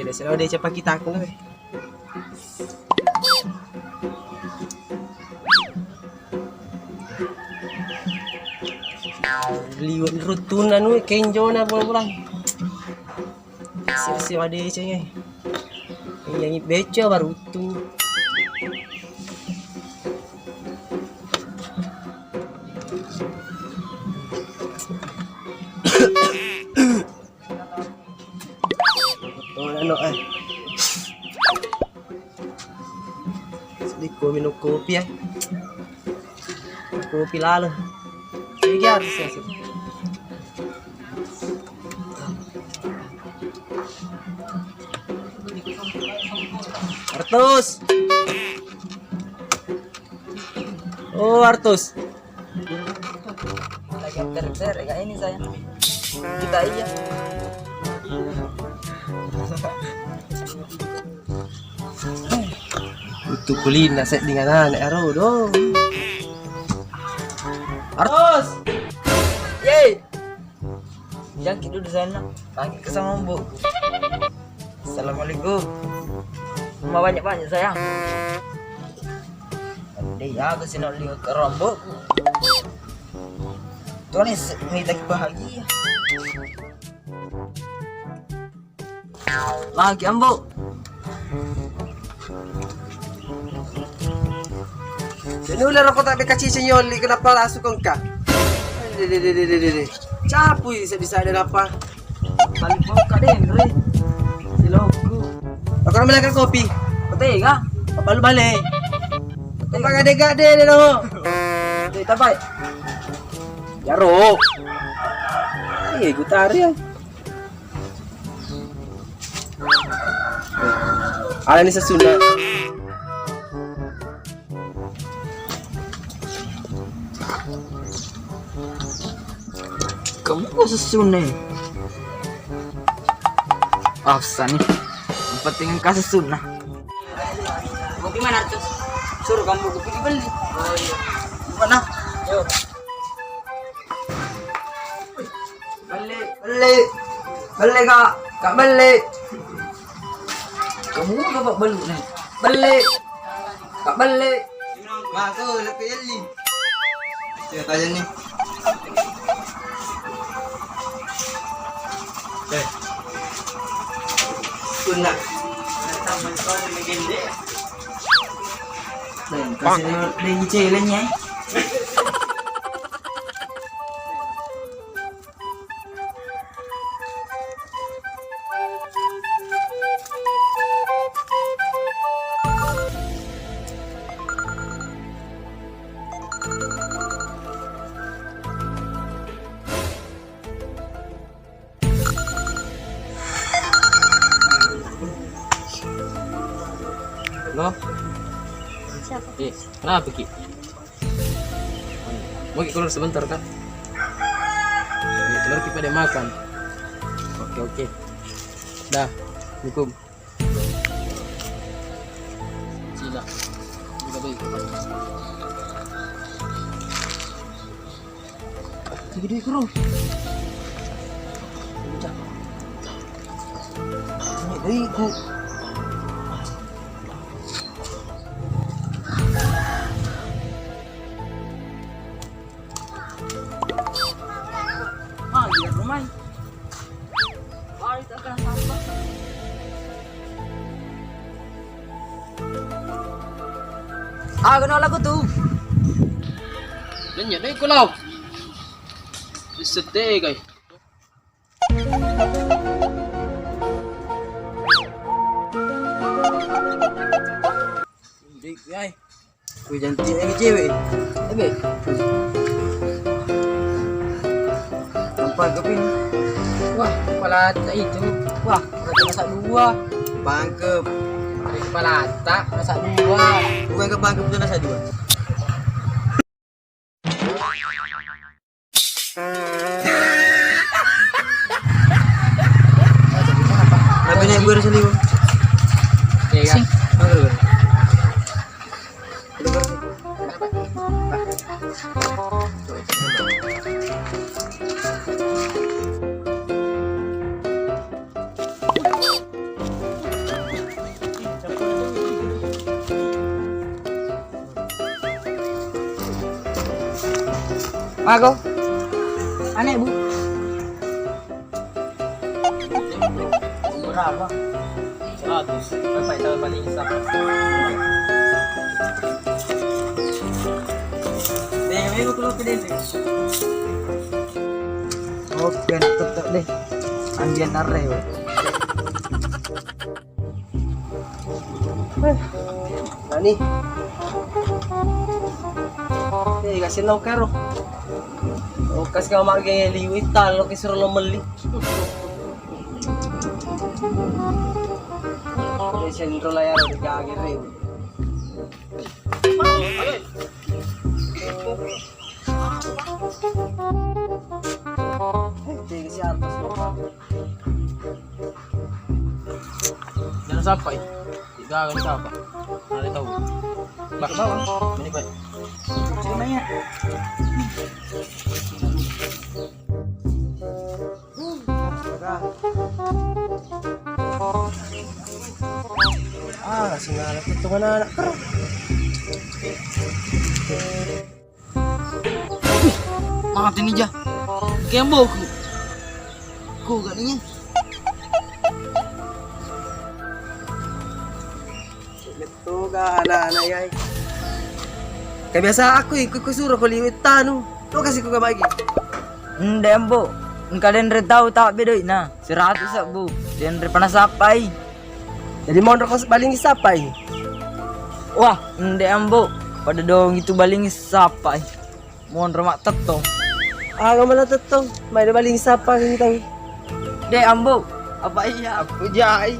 Dah selalu dia cepat kita aku lah. Liwat rutunan we kenjo na pulang. Siap-siap ada cengeng. Yang beca baru tu. Ano sedikit minum kopi ya. Kopi lalu. Ini harus ya sih. Artus. Oh, Artus. Lagi ter kayak ini saya. Kita iya. Untuk kulina set dengan anak aro dong. Artus. Yeay. Jangan tidur di sana. Panggil ke sama Bu. Assalamualaikum. Rumah banyak-banyak sayang. Dia aku sih nak lihat ke rambut. Tuan ini lagi bahagia. Lagi ambo. Jadi ular aku tak dikasih senyoli kenapa langsung kau kah? Dede. Capui bisa ada apa? Balik mau kade Andre. Si logo. Aku nak belajar kopi. Tega. Apa lu balik? Apa gade-gade deh lo? Kita baik. Ya ro. Guitar ya. Ala ni sesuna. Kamu kok sesune? Afsan nih. Yang penting kasih sunnah. Kopi mana tuh? Suruh kamu kopi dibeli. Oh iya. Mana? Yuk. Beli kak beli. Kamu apa beli nih? Beli. Kak beli. Wah tuh lebih jeli. Saya tanya nih. Sunnah. Kasih lagi challenge-nya. Lo? Siapa? Kenapa Ki? Mau keluar sebentar kan? Keluar kita ada makan. Oke. Dah, hukum. Cila. Juga baik. Gede kru. Ini baik. Rumah. Kita kena sampah. Kenal aku tuh. Banyak deh kalau. Sedih guys. Dik guys. Kuy jantik lagi cewek. Ebe. Nampak kepin. Wah, kepala tak itu. Wah, berarti masak dua. Bangkep. Kepala tak masak dua. Bukan ke bangkep tu nasi dua. gue sa liwa. Iya. Sing. Ako. Aneh, Bu. Berapa? 100. Bye-bye, tahu paling isa. Deh, may ko ke din. Oke, tutup deh. Ambian nare, we. Nani? Eh, kasi lang karo. O kasi ka magiging liwit talo kasi ro mali. Eh, sentro la yaro di kagir rin. Eh, kasi atas mo. Jangan sampai. Tiga kan siapa? Nanti tahu. Bak bawang. Ini pak. Sini nanya. Ah, singalat ito ka na anak ka. Mga tinidya. Kaya mo ko. Ko ganyan. Ito ka, nanay ay. Kaya biasa ako eh, kusuro ko liwit tano. Ito kasi ko kamagi. Hindi ambo. Ang kalendar daw tak bedoy na. 100 sa bu. Kalendar panasapay. Jadi mau ko baling isapay. Wah, hindi ambo. Pada dong itu baling sapay. Mohon remak tetong. Aga man na to. May baling isapay kita. De ambo. Apa iya? Aku jay.